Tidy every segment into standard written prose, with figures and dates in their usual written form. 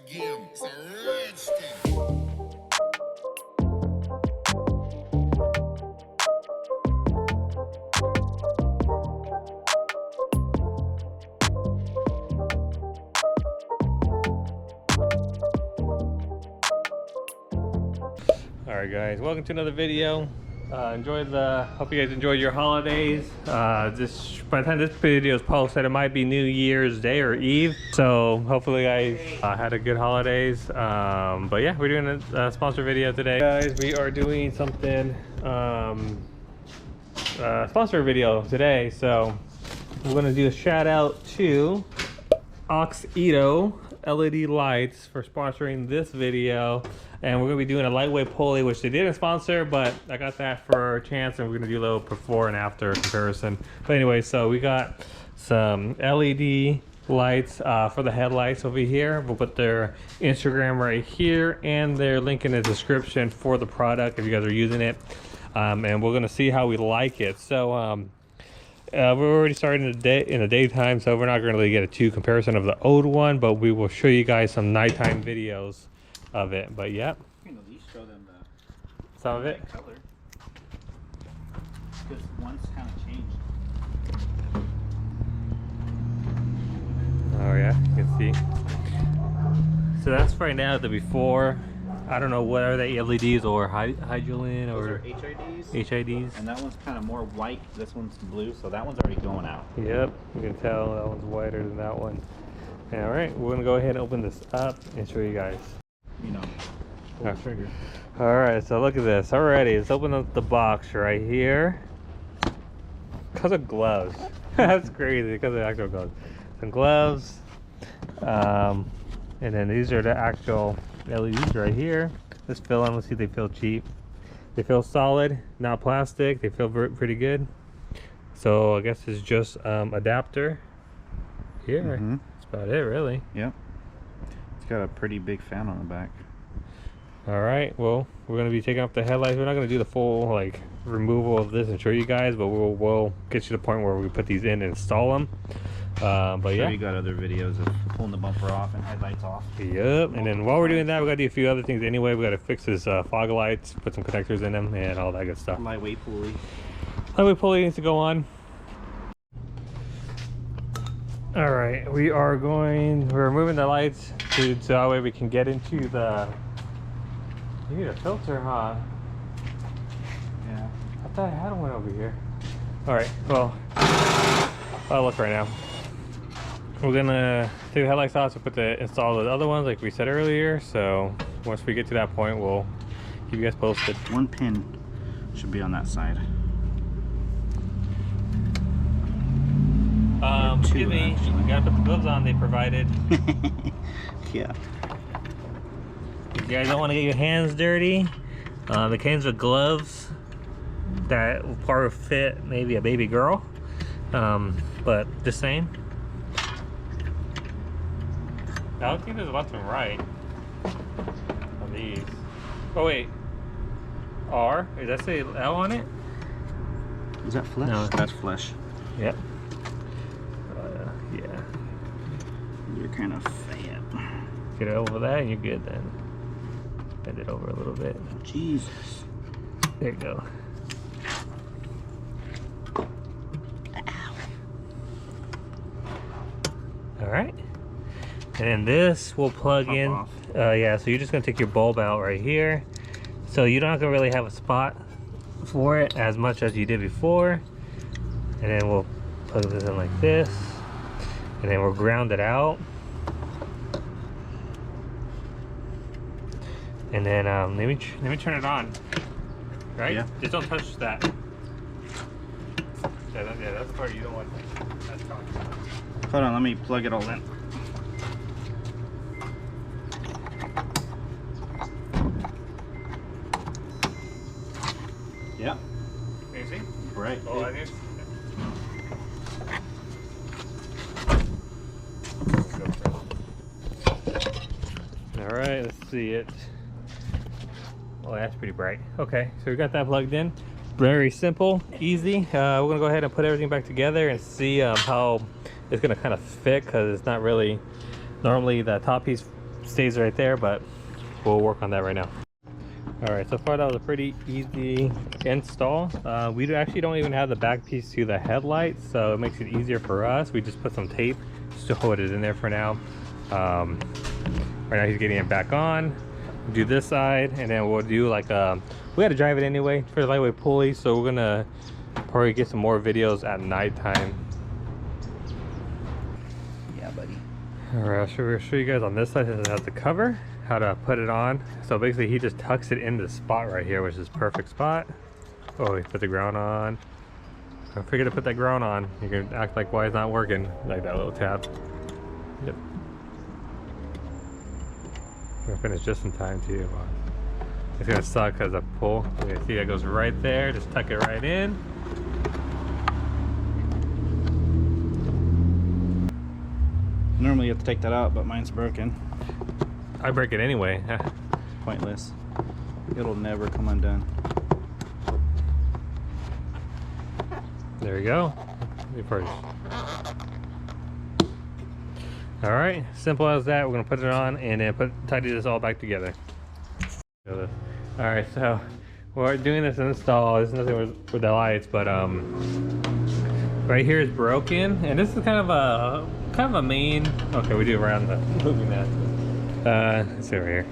Alright guys, welcome to another video. Hope you guys enjoyed your holidays. By the time this video is posted, it might be New Year's Day or Eve. So hopefully you guys had a good holidays. But yeah, we're doing a sponsor video today. Guys, we are doing something, sponsor video today. So we're gonna do a shout out to Auxito LED lights for sponsoring this video, and we're gonna be doing a lightweight pulley, which they didn't sponsor, but I got that for a chance, and we're gonna do a little before and after comparison. But anyway, so we got some LED lights for the headlights over here. We'll put their Instagram right here and their link in the description for the product if you guys are using it, and we're gonna see how we like it. So we're already starting in the daytime, so we're not going to really get a true comparison of the old one, but we will show you guys some nighttime videos of it. But yeah, you can at least show them some of it. Color, because one's kind of changed. Oh yeah, you can see. So that's right now the before. I don't know what are they, LEDs or hydrogen or HIDs. HIDs. And that one's kind of more white. This one's blue, so that one's already going out. Yep, you can tell that one's whiter than that one. All right, we're gonna go ahead and open this up and show you guys. You know, pull the trigger. All right, so look at this already. Let's open up the box right here. Because of gloves. That's crazy, because of actual gloves. Some gloves. And then these are the actual LEDs right here. Let's feel them. Let's see if they feel cheap. They feel solid, not plastic. They feel pretty good. So I guess it's just adapter here. That's about it, really. Yep. It's got a pretty big fan on the back. All right, well, we're going to be taking off the headlights. We're not going to do the full like removal of this and show you guys, but we'll get you to the point where we put these in and install them. But yeah, we got other videos of pulling the bumper off and headlights off. Yep. And then while we're doing that, we got to do a few other things anyway. We got to fix his fog lights, put some connectors in them, and all that good stuff. Lightweight pulley. Lightweight pulley needs to go on. All right, we're removing the lights so that way we can get into the. You need a filter, huh? Yeah. I thought I had one over here. All right. Well, I'll look right now. We're gonna take the headlights off to install the other ones like we said earlier. So once we get to that point, we'll keep you guys posted. One pin should be on that side. Excuse me, you gotta put the gloves on they provided. Yeah. If you guys don't want to get your hands dirty, the cans of gloves that will probably fit maybe a baby girl. But just saying. I don't think there's a left and right on these. Oh wait, R? Does that say L on it? Is that flesh? No, that's flesh. Yep. Yeah. You're kind of fat. Get it over that and you're good then. Bend it over a little bit. Jesus. There you go. All right. And then this will plug in. Yeah, so you're just gonna take your bulb out right here. So you're not gonna really have a spot for it as much as you did before. And then we'll plug this in like this. And then we'll ground it out. And then let me turn it on. Right? Yeah. Just don't touch that. Yeah, that's the part you don't want. That's gone. Hold on, let me plug it all in. Yep. Can you see? Right. Oh, I did. All right, let's see it. Oh, that's pretty bright. Okay, so we got that plugged in. Very simple, easy. We're gonna go ahead and put everything back together and see how it's gonna kind of fit, because it's not really, normally the top piece stays right there, but we'll work on that right now. All right, so far that was a pretty easy install. We actually don't even have the back piece to the headlight, so it makes it easier for us. We just put some tape just to hold it in there for now. Right now he's getting it back on. We'll do this side, and then we'll do like we had to drive it anyway for the lightweight pulley, so we're gonna probably get some more videos at nighttime. Yeah, buddy. All right, I'll show you guys on this side. It has the cover, how to put it on. So basically he just tucks it in the spot right here, which is perfect spot. Oh, he put the ground on. I forget to put that ground on. You can act like why it's not working, like that little tab. Yep. I'm gonna finish just in time too. It's gonna suck because of pull. You see that goes right there. Just tuck it right in. Normally you have to take that out, but mine's broken. I break it anyway. Pointless. It'll never come undone. There you go. All right, simple as that. We're gonna put it on and then tidy this all back together. All right, so we're doing this install. There's nothing with the lights, but right here is broken, and this is kind of a main. Okay, we do around the moving that. Let's see over here.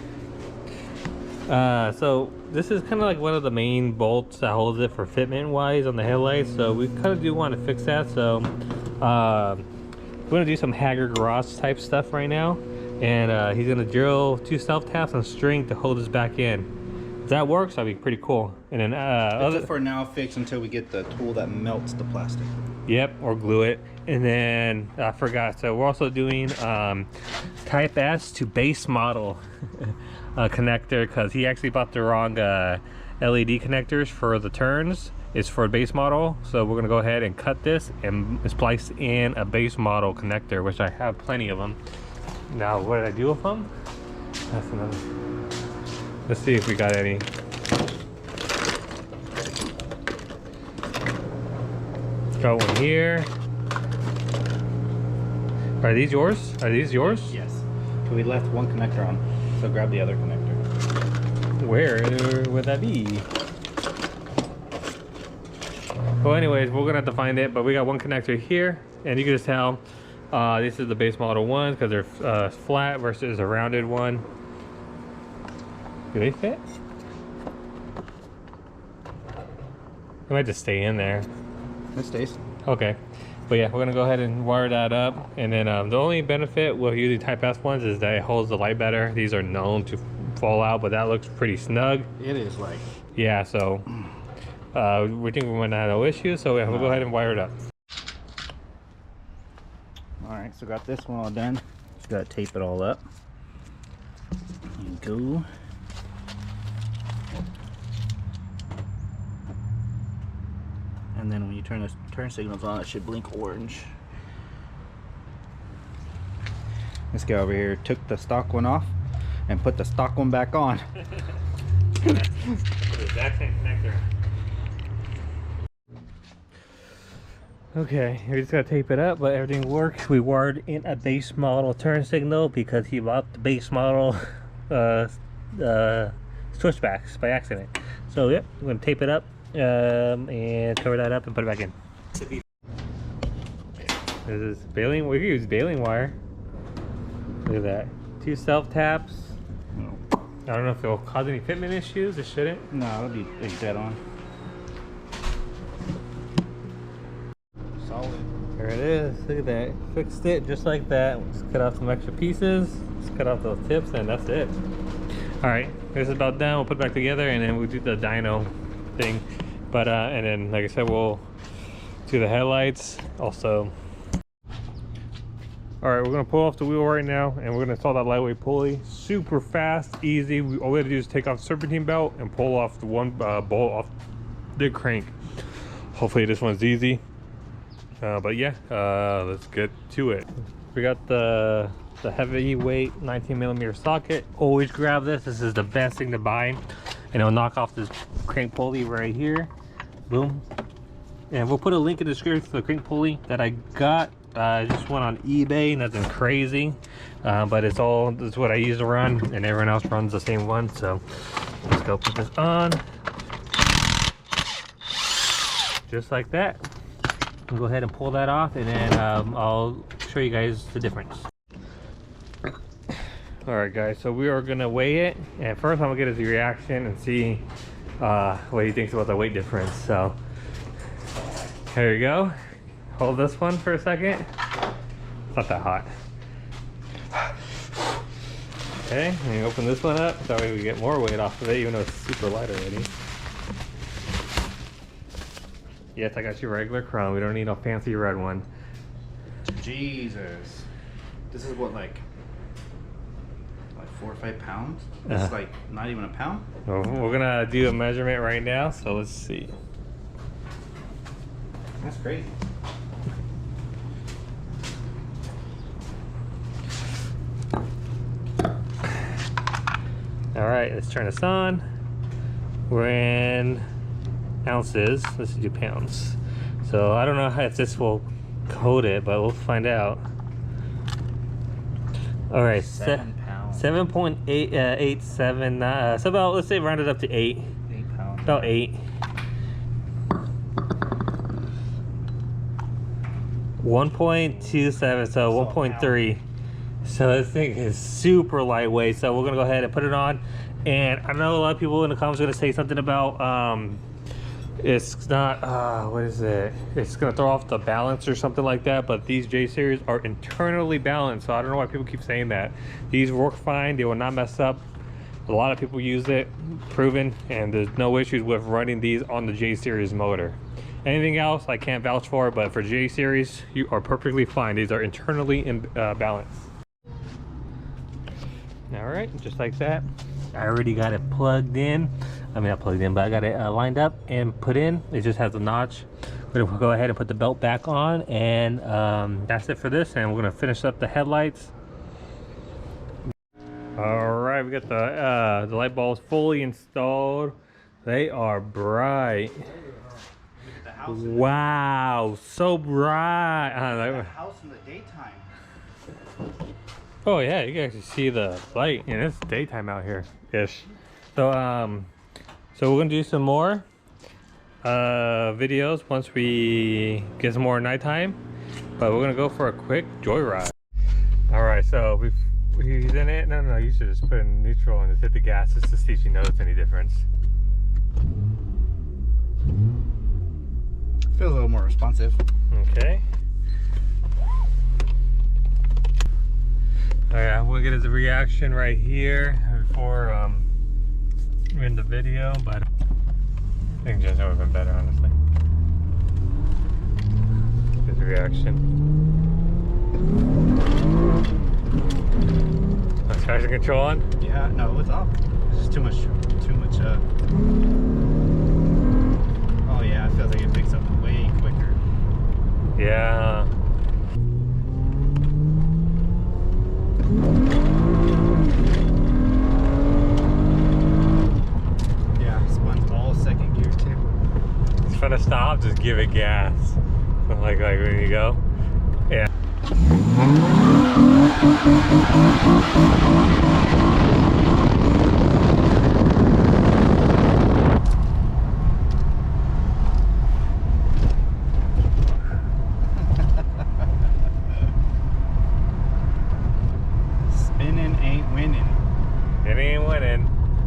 So this is kind of like one of the main bolts that holds it for fitment wise on the headlights. So we kind of do want to fix that. So we're gonna do some Hager garage type stuff right now, and he's gonna drill 2 self taps and string to hold this back in. If that works, that'd be pretty cool. And then it's a for now fix until we get the tool that melts the plastic. Yep, or glue it. And then I forgot, so we're also doing type S to base model connector, because he actually bought the wrong LED connectors for the turns. It's for a base model, so we're gonna go ahead and cut this and splice in a base model connector, which I have plenty of them. Now, what did I do with them? That's another. Let's see if we got any. Got one here. Are these yours? Are these yours? Yes. We left one connector on, so grab the other connector. Where would that be? Well, anyways, we're gonna have to find it, but we got one connector here, and you can just tell this is the base model one because they're flat versus a rounded one. Do they fit? It might just stay in there. It stays. Okay, but yeah, we're gonna go ahead and wire that up, and then the only benefit with using Type S ones is that it holds the light better. These are known to fall out, but that looks pretty snug. It is like. Yeah, so we think we might not have no issues, so yeah, we'll go ahead and wire it up. All right, so got this one all done. Just gotta tape it all up. And go. And then when you turn the turn signals on, it should blink orange. This guy over here took the stock one off and put the stock one back on. The exact same connector. Okay, we just gotta tape it up, but everything works. We wired in a base model turn signal because he bought the base model switchbacks by accident. So yep, we're gonna tape it up and cover that up and put it back in. This is baling. We can use baling wire. Look at that. 2 self taps. No. I don't know if it'll cause any fitment issues. It shouldn't. No, it'll be dead on. Solid. There it is. Look at that. Fixed it just like that. We'll just cut off some extra pieces. Just cut off those tips, and that's it. All right, this is about done. We'll put it back together, and then we'll do the dyno thing. But and then, like I said, we'll do the headlights also. All right, we're gonna pull off the wheel right now, and we're gonna install that lightweight pulley. Super fast, easy. All we have to do is take off the serpentine belt and pull off the one bolt off the crank. Hopefully this one's easy. But yeah, let's get to it. We got the heavyweight 19mm socket. Always grab this. This is the best thing to buy, and it'll knock off this crank pulley right here. Boom. And we'll put a link in the description for the crank pulley that I got. I just went on eBay, nothing crazy. but it's what I use to run, and everyone else runs the same one. So let's go put this on, just like that. I'll go ahead and pull that off, and then I'll show you guys the difference. All right, guys, so we are gonna weigh it, and first I'm gonna get his reaction and see what he thinks about the weight difference. So here you go. Hold this one for a second. It's not that hot. Okay, and you open this one up, that way we get more weight off of it, even though it's super light already. Yes, I got you regular chrome. We don't need no fancy red one. Jesus. This is what, like 4 or 5 pounds? This is like not even a pound? Well, we're gonna do a measurement right now, so let's see. That's crazy. All right, let's turn this on. We're in ounces. Let's do pounds. So I don't know if this will code it, but we'll find out. All right, 7 pounds. 7.887. So about, let's say round it up to 8. 8 pounds. About 8. 1.27, so 1.3. So this thing is super lightweight. So we're gonna go ahead and put it on. And I know a lot of people in the comments are gonna say something about it's not what is it? It's gonna throw off the balance or something like that. But these J series are internally balanced, so I don't know why people keep saying that. These work fine. They will not mess up. A lot of people use it, proven, and there's no issues with running these on the J series motor. Anything else I can't vouch for, but for J series you are perfectly fine. These are internally in balance. All right, just like that. I already got it plugged in. I mean, not plugged in, but I got it lined up and put in. It just has a notch. We're gonna go ahead and put the belt back on, and that's it for this. And we're gonna finish up the headlights. All right, we got the light bulbs fully installed. They are bright. Wow, so bright. The house in the daytime. Oh yeah, you can actually see the light, and it's daytime out here ish. So so we're gonna do some more videos once we get some more nighttime, but we're gonna go for a quick joyride. All right, so he's in it. No, you should just put in neutral and just hit the gas just to see if you notice any difference. Feels a little more responsive. Okay. Alright, we'll get his reaction right here before we're in the video, but I think just would have been better, honestly. His reaction. Is traction control on? Yeah, no, it's off. It's just too much. Oh yeah, it feels like it picks up way quicker. Yeah. Yeah, spun all second gear too. It's fun to stop, just give it gas. Like when you go. Yeah.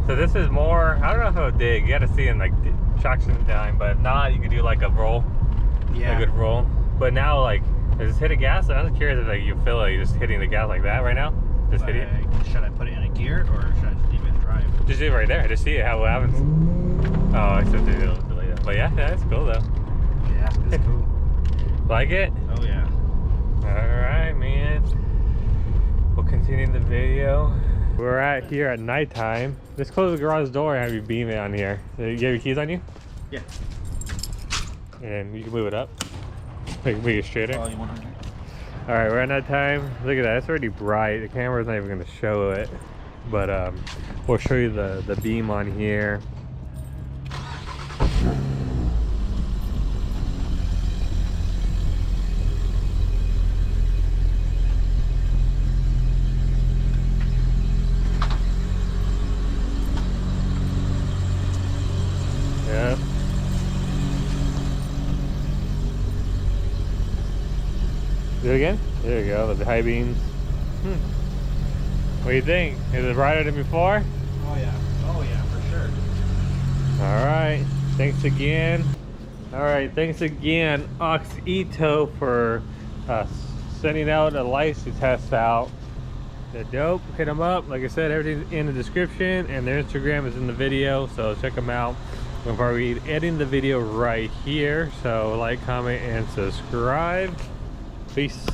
So this is more, I don't know if it'll dig. You gotta see in like traction time, but not, you can do like a roll. Yeah. A good roll. But now like, is this hitting gas? I'm just curious if like you feel like you're just hitting the gas like that right now? Just hitting it? Should I put it in a gear or should I just leave it in drive? Just do it right there. Just see it, how it happens. Oh, I still did it delay that. But yeah, it's cool though. Yeah, it's cool. Like it? Oh yeah. Alright, man. We'll continue the video. We're at here at nighttime. Let's close the garage door and have you beam it on here. You have your keys on you? Yeah. And you can move it up. Make it straighter. Oh, you want to? Alright, we're at nighttime. Look at that, it's already bright. The camera's not even gonna show it. But we'll show you the beam on here. Do it again? There you go, the high beams. What do you think? Is it brighter than before? Oh yeah, for sure. All right, thanks again. All right, thanks again, Auxito, for sending out a lights to test out. They're dope. Hit them up. Like I said, everything's in the description, and their Instagram is in the video, so check them out. Before we edit the video right here, so like, comment, and subscribe. Peace.